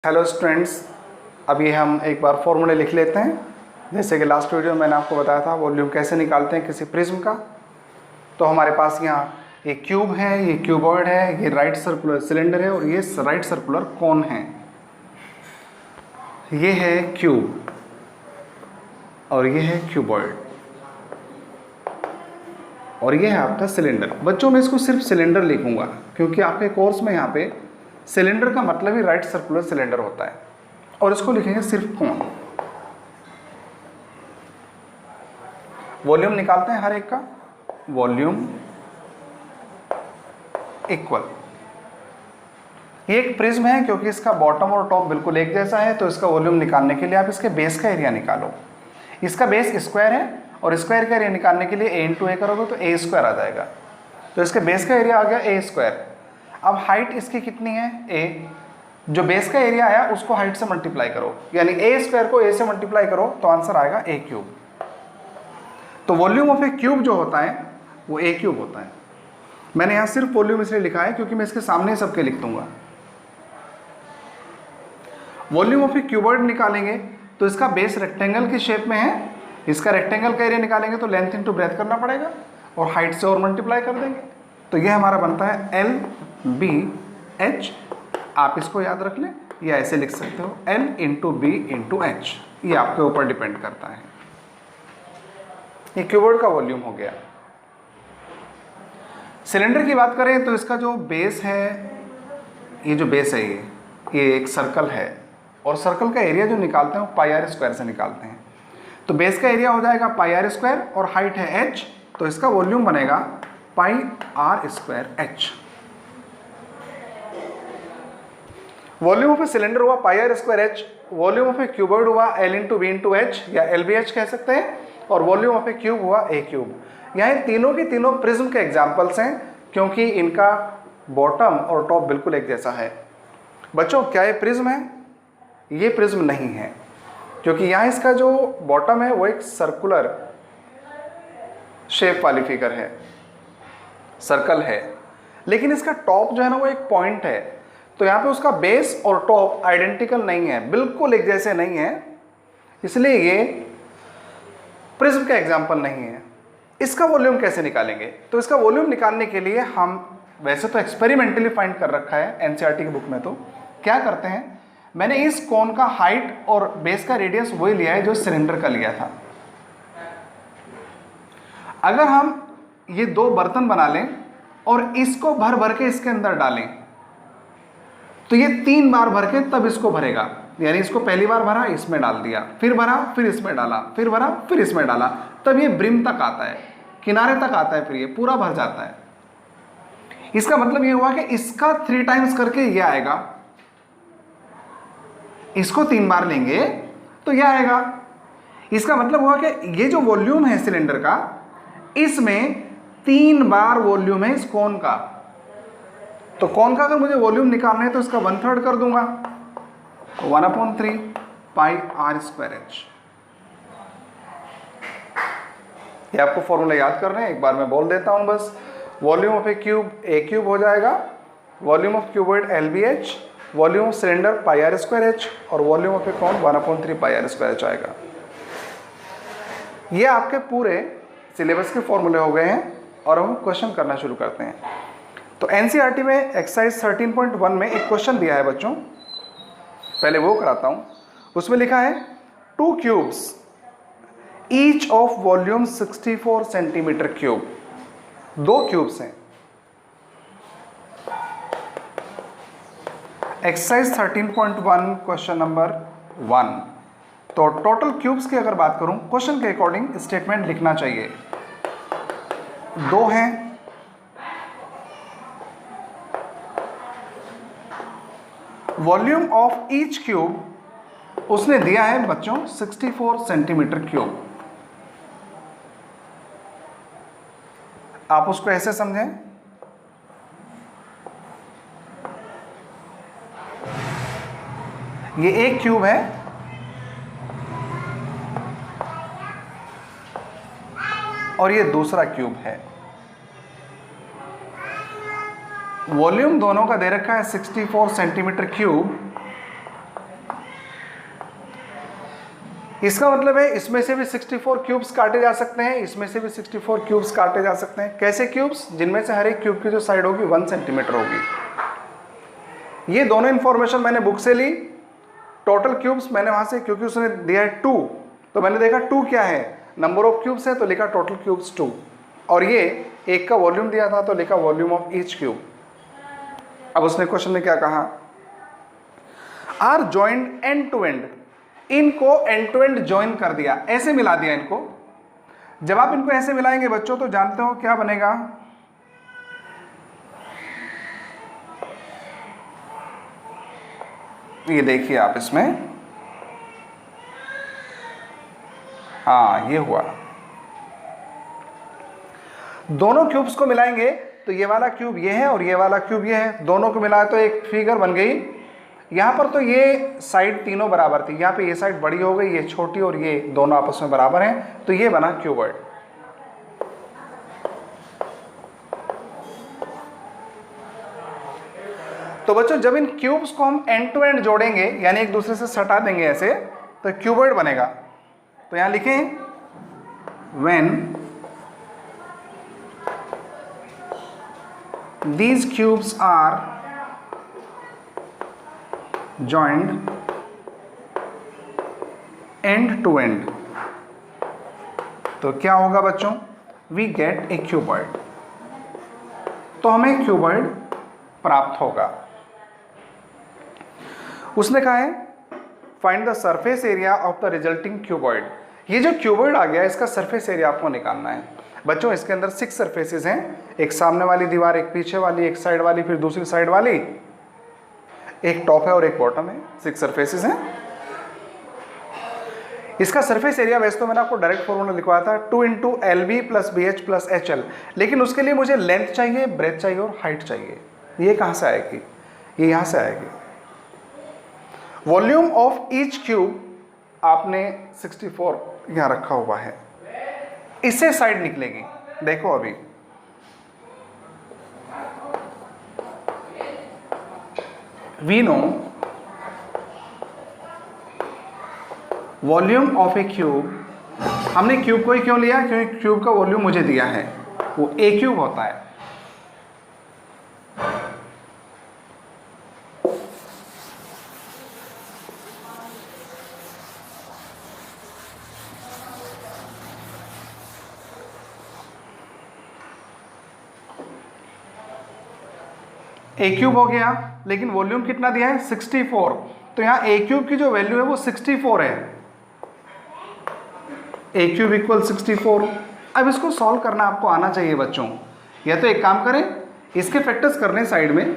Hello students, अभी हम एक बार फॉर्मूले लिख लेते हैं। जैसे कि लास्ट वीडियो में मैंने आपको बताया था वॉल्यूम कैसे निकालते हैं किसी प्रिज्म का। तो हमारे पास यहाँ ये क्यूब है, ये क्यूबॉइड है, ये राइट सर्कुलर सिलेंडर है और ये राइट सर्कुलर कोन है। ये है क्यूब और ये है क्यूबॉइड और ये है आपका सिलेंडर। बच्चों मैं इसको सिर्फ सिलेंडर लिखूंगा क्योंकि आपके कोर्स में यहाँ पे सिलेंडर का मतलब ही राइट सर्कुलर सिलेंडर होता है और इसको लिखेंगे सिर्फ कोन। वॉल्यूम निकालते हैं हर एक का। वॉल्यूम इक्वल, ये एक प्रिज्म है क्योंकि इसका बॉटम और टॉप बिल्कुल एक जैसा है, तो इसका वॉल्यूम निकालने के लिए आप इसके बेस का एरिया निकालो। इसका बेस स्क्वायर है और स्क्वायर का एरिया निकालने के लिए a इंटू ए करोगे तो a स्क्वायर आ जाएगा। तो इसके बेस का एरिया आ गया a स्क्वायर। अब हाइट इसकी कितनी है a, जो बेस का एरिया आया उसको हाइट से मल्टीप्लाई करो, यानी a स्क्वायर को a से मल्टीप्लाई करो तो आंसर आएगा a क्यूब। तो वॉल्यूम ऑफ ए क्यूब जो होता है वो a क्यूब होता है। मैंने यहाँ सिर्फ वॉल्यूम इसलिए लिखा है क्योंकि मैं इसके सामने सबके लिख दूंगा। वॉल्यूम ऑफ ए क्यूबॉइड निकालेंगे तो इसका बेस रेक्टेंगल की शेप में है, इसका रेक्टेंगल का एरिया निकालेंगे तो लेंथ इंटू ब्रेथ करना पड़ेगा और हाइट से और मल्टीप्लाई कर देंगे। तो यह हमारा बनता है एल बी एच। आप इसको याद रख लें या ऐसे लिख सकते हो L into B into H, ये आपके ऊपर डिपेंड करता है। ये क्यूबॉइड का वॉल्यूम हो गया। सिलेंडर की बात करें तो इसका जो बेस है, ये जो बेस है ये एक सर्कल है और सर्कल का एरिया जो निकालते हैं वो पाई आर स्क्वायर से निकालते हैं। तो बेस का एरिया हो जाएगा पाई आर स्क्वायर और हाइट है एच, तो इसका वॉल्यूम बनेगा pi r square h. Volume of a cylinder हुआ pi r square h, volume of a cuboid हुआ l into B into h या एल बी एच कह सकते हैं, और वॉल्यूम ऑफ ए क्यूब हुआ ए क्यूब। यहाँ तीनों की तीनों प्रिज्म के एग्जाम्पल्स हैं क्योंकि इनका बॉटम और टॉप बिल्कुल एक जैसा है। बच्चों क्या ये प्रिज्म है? ये प्रिज्म नहीं है क्योंकि यहाँ इसका जो बॉटम है वो एक सर्कुलर शेप वाली फिगर है, सर्कल है, लेकिन इसका टॉप जो है ना वो एक पॉइंट है। तो यहाँ पे उसका बेस और टॉप आइडेंटिकल नहीं है, बिल्कुल एक जैसे नहीं है, इसलिए ये प्रिज्म का एग्जाम्पल नहीं है। इसका वॉल्यूम कैसे निकालेंगे? तो इसका वॉल्यूम निकालने के लिए हम वैसे तो एक्सपेरिमेंटली फाइंड कर रखा है एनसीईआरटी की बुक में। तो क्या करते हैं, मैंने इस कोन का हाइट और बेस का रेडियस वही लिया है जो सिलेंडर का लिया था। अगर हम ये दो बर्तन बना लें और इसको भर भर के इसके अंदर डालें तो ये 3 बार भर के तब इसको भरेगा। यानी इसको पहली बार भरा, इसमें डाल दिया, फिर भरा, फिर इसमें डाला, फिर भरा, फिर इसमें डाला, तब ये ब्रिम तक आता है, किनारे तक आता है, फिर ये पूरा भर जाता है। इसका मतलब ये हुआ कि इसका 3 टाइम्स करके ये आएगा, इसको 3 बार लेंगे तो यह आएगा। इसका मतलब हुआ कि ये जो वॉल्यूम है सिलेंडर का, इसमें 3 बार वॉल्यूम है इस कोन का। तो कोन का अगर मुझे वॉल्यूम निकालना है तो इसका 1/3 कर दूंगा, 1/3 पाई आर स्क्वायर एच। ये आपको फॉर्मूला याद कर रहे हैं, एक बार मैं बोल देता हूं बस। Volume of a cube a cube हो जाएगा, volume of cuboid l b h, volume of cylinder pi r square h और volume of a cone 1/3 pi r square h आएगा। ये आपके पूरे सिलेबस के फॉर्मूले हो गए हैं और हम क्वेश्चन करना शुरू करते हैं। तो एनसीईआरटी में एक्सरसाइज 13.1 में एक क्वेश्चन दिया है बच्चों, पहले वो कराता हूं। उसमें लिखा है 2 cubes each of volume 64 centimetre cube. 2 cubes हैं। Exercise 13.1 question number 1। तो टोटल क्यूब्स की अगर बात करूं, क्वेश्चन के अकॉर्डिंग स्टेटमेंट लिखना चाहिए। 2 हैं, वॉल्यूम ऑफ ईच क्यूब उसने दिया है बच्चों 64 सेंटीमीटर क्यूब। आप उसको ऐसे समझें, ये एक क्यूब है और ये दूसरा क्यूब है। वॉल्यूम दोनों का दे रखा है 64 सेंटीमीटर क्यूब इसका मतलब है इसमें से भी 64 क्यूब्स काटे जा सकते हैं, इसमें से भी 64 क्यूब्स काटे जा सकते हैं। कैसे क्यूब्स? जिनमें से हर एक क्यूब की जो साइड होगी 1 सेंटीमीटर होगी। ये दोनों इंफॉर्मेशन मैंने बुक से ली। टोटल क्यूब्स मैंने वहां से, क्योंकि उसने दिया है 2, तो मैंने देखा 2 क्या है, नंबर ऑफ क्यूब्स है, तो लिखा टोटल क्यूब्स 2। और ये एक का वॉल्यूम दिया था तो लिखा वॉल्यूम ऑफ ईच क्यूब। अब उसने क्वेश्चन में क्या कहा, are joined end to end, इनको एंड टू एंड ज्वाइन कर दिया, ऐसे मिला दिया इनको। जब आप इनको ऐसे मिलाएंगे बच्चों तो जानते हो क्या बनेगा, ये देखिए आप इसमें, हाँ ये हुआ। दोनों क्यूब्स को मिलाएंगे तो ये वाला क्यूब ये है और ये वाला क्यूब ये है, दोनों को मिलाए तो एक फिगर बन गई। यहाँ पर तो ये साइड तीनों बराबर थी, यहाँ पे ये साइड बड़ी हो गई, ये छोटी, और ये दोनों आपस में बराबर हैं, तो ये बना क्यूबॉइड। तो बच्चों जब इन क्यूब्स को हम एंड टू एंड जोड़ेंगे, यानी एक दूसरे से सटा देंगे ऐसे, तो क्यूबॉइड बनेगा। तो यहां लिखें when these cubes are joined end to end, तो क्या होगा बच्चों, we get a cuboid, तो हमें क्यूबॉइड प्राप्त होगा। उसने कहा है find the surface area of the resulting cuboid. ये जो क्यूबॉइड आ गया इसका सरफेस एरिया आपको निकालना है। बच्चों इसके अंदर 6 सरफेसेस हैं, एक सामने वाली दीवार, एक पीछे वाली, एक साइड वाली, फिर दूसरी साइड वाली, एक टॉप है और एक बॉटम है, 6 सरफेसेस हैं। इसका सरफेस एरिया वैसे तो मैंने आपको डायरेक्ट फॉर्मूला लिखवाया था 2 × LB + BH + HL, लेकिन उसके लिए मुझे लेंथ चाहिए, ब्रेथ चाहिए और हाइट चाहिए। ये कहाँ से आएगी, ये यहाँ से आएगी। वॉल्यूम ऑफ ईच क्यूब आपने 64 यहाँ रखा हुआ है, इससे साइड निकलेगी। देखो अभी we know volume of a cube, हमने क्यूब को ही क्यों लिया, क्योंकि क्यूब का वॉल्यूम मुझे दिया है, वो ए क्यूब होता है। ए क्यूब हो गया, लेकिन वॉल्यूम कितना दिया है 64, तो यहाँ ए क्यूब की जो वैल्यू है वो 64 है, ए क्यूब = 64। अब इसको सॉल्व करना आपको आना चाहिए बच्चों। या तो एक काम करें, इसके फैक्टर्स करने साइड में,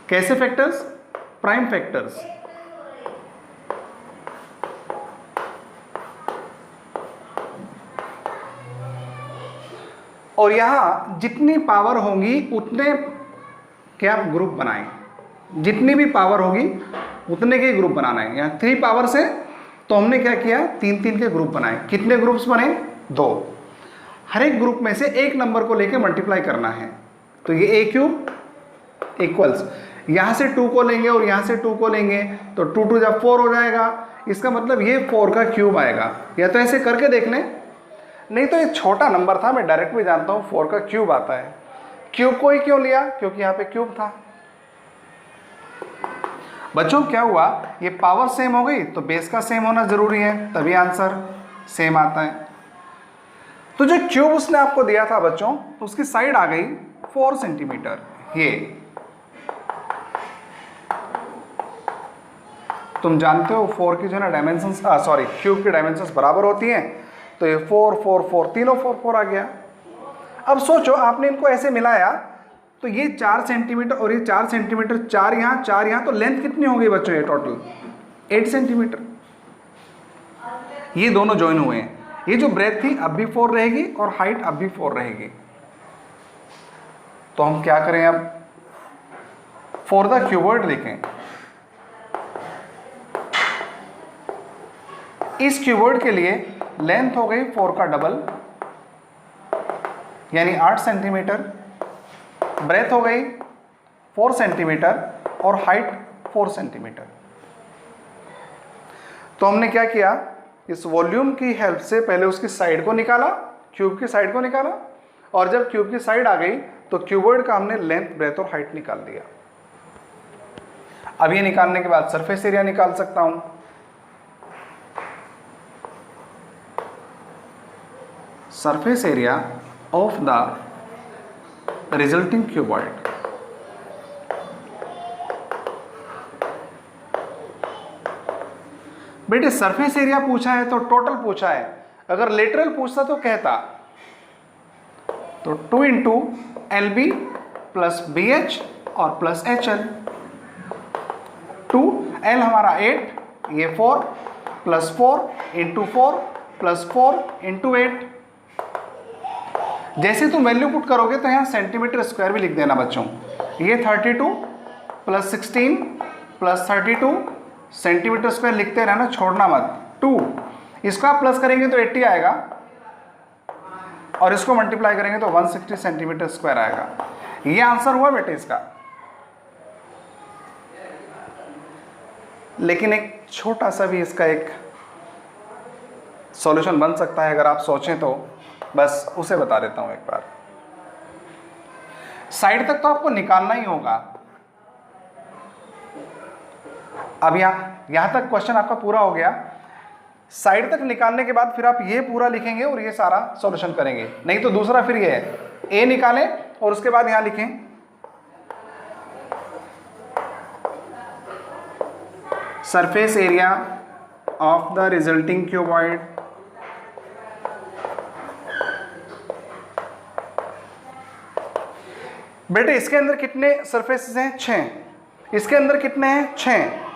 कैसे फैक्टर्स, प्राइम फैक्टर्स। और यहां जितनी पावर होंगी उतने क्या ग्रुप बनाएं, जितनी भी पावर होगी उतने के ग्रुप बनाना है। यहाँ 3 पावर से तो हमने क्या किया, 3-3 के ग्रुप बनाए। कितने ग्रुप्स बने, 2। हर एक ग्रुप में से एक नंबर को लेके मल्टीप्लाई करना है। तो ये ए क्यूब इक्वल्स, यहाँ से 2 को लेंगे और यहाँ से 2 को लेंगे तो 2 × 2 = 4 हो जाएगा। इसका मतलब ये 4 का क्यूब आएगा। या तो ऐसे करके देख लें, नहीं तो ये छोटा नंबर था, मैं डायरेक्ट भी जानता हूँ 4 का क्यूब आता है। क्यूब को ही क्यों लिया, क्योंकि यहाँ पे क्यूब था। बच्चों क्या हुआ, ये पावर सेम हो गई तो बेस का सेम होना जरूरी है, तभी आंसर सेम आता है। तो जो क्यूब उसने आपको दिया था बच्चों, उसकी साइड आ गई 4 सेंटीमीटर। ये तुम जानते हो 4 की जो ना डायमेंशंस, सॉरी क्यूब की डायमेंशंस बराबर होती हैं, तो ये 4 4 4 तीनों 4 4 आ गया। अब सोचो आपने इनको ऐसे मिलाया तो ये 4 सेंटीमीटर और ये 4 सेंटीमीटर, 4 यहाँ 4 यहाँ, तो लेंथ कितनी हो गई बच्चों, ये टोटल 8 सेंटीमीटर। ये दोनों ज्वाइन हुए हैं। ये जो ब्रेथ थी अब भी 4 रहेगी और हाइट अब भी 4 रहेगी। तो हम क्या करें अब, फॉर द क्यूबॉइड लिखें। इस क्यूबॉइड के लिए लेंथ हो गई 4 का डबल यानी 8 सेंटीमीटर, ब्रेथ हो गई 4 सेंटीमीटर और हाइट 4 सेंटीमीटर। तो हमने क्या किया, इस वॉल्यूम की हेल्प से पहले उसकी साइड को निकाला, क्यूब की साइड को निकाला, और जब क्यूब की साइड आ गई तो क्यूबॉइड का हमने लेंथ, ब्रेथ और हाइट निकाल दिया। अब ये निकालने के बाद सरफेस एरिया निकाल सकता हूं। Surface area of the resulting cuboid. बेटे सरफेस एरिया पूछा है तो टोटल पूछा है, अगर लेटरल पूछता तो कहता, तो 2 इंटू LB प्लस BH और प्लस HL। 2 L हमारा 8, ये 4 प्लस 4 इंटू 4 प्लस 4 इंटू 8। जैसे तुम वैल्यू पुट करोगे तो यहाँ सेंटीमीटर स्क्वायर भी लिख देना बच्चों। ये 32 प्लस 16 प्लस 32 सेंटीमीटर स्क्वायर लिखते रहना, छोड़ना मत। 2 इसको आप प्लस करेंगे तो 80 आएगा और इसको मल्टीप्लाई करेंगे तो 160 सेंटीमीटर स्क्वायर आएगा। ये आंसर हुआ बेटे इसका। लेकिन एक छोटा सा भी इसका एक सॉल्यूशन बन सकता है, अगर आप सोचें तो, बस उसे बता देता हूं एक बार। साइड तक तो आपको निकालना ही होगा। अब यहां तक क्वेश्चन आपका पूरा हो गया। साइड तक निकालने के बाद फिर आप ये पूरा लिखेंगे और ये सारा सॉल्यूशन करेंगे, नहीं तो दूसरा फिर ये है, ए निकालें और उसके बाद यहां लिखें surface area of the resulting cuboid बेटे इसके अंदर कितने सरफेसेस हैं? 6। इसके अंदर कितने हैं? 6।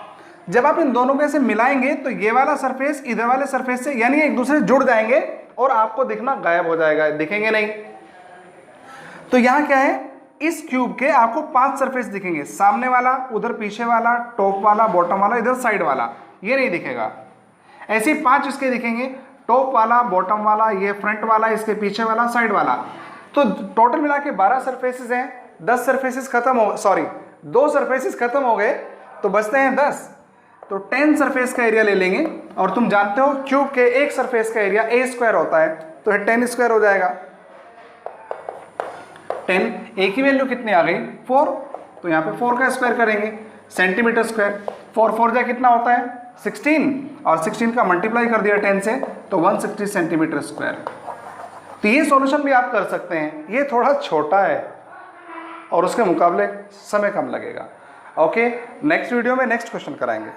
जब आप इन दोनों को ऐसे मिलाएंगे तो ये वाला सरफेस इधर वाले सरफेस से यानी एक दूसरे से जुड़ जाएंगे और आपको दिखना गायब हो जाएगा, दिखेंगे नहीं। तो यहां क्या है, इस क्यूब के आपको 5 सरफेस दिखेंगे, सामने वाला, उधर पीछे वाला, टॉप वाला, बॉटम वाला, इधर साइड वाला, ये नहीं दिखेगा। ऐसे 5 इसके दिखेंगे, टॉप वाला, बॉटम वाला, ये फ्रंट वाला, इसके पीछे वाला, साइड वाला। तो टोटल मिला के 12 सरफेसेस हैं। 10 सरफेसेस खत्म हो, सॉरी 2 सरफेसेस खत्म हो गए तो बचते हैं 10। तो 10 सरफेस का एरिया ले लेंगे, और तुम जानते हो क्यूब के एक सरफेस का एरिया a स्क्वायर होता है, तो 10 स्क्वायर हो जाएगा। 10 एक ही वैल्यू कितनी आ गई? 4, तो यहाँ पे 4 का स्क्वायर करेंगे, सेंटीमीटर स्क्वायर। 4 4 जा कितना होता है? 16, और 16 का मल्टीप्लाई कर दिया 10 से, तो 160 सेंटीमीटर स्क्वायर। तो ये सॉल्यूशन भी आप कर सकते हैं। ये थोड़ा छोटा है और उसके मुकाबले समय कम लगेगा। ओके, नेक्स्ट वीडियो में नेक्स्ट क्वेश्चन कराएंगे।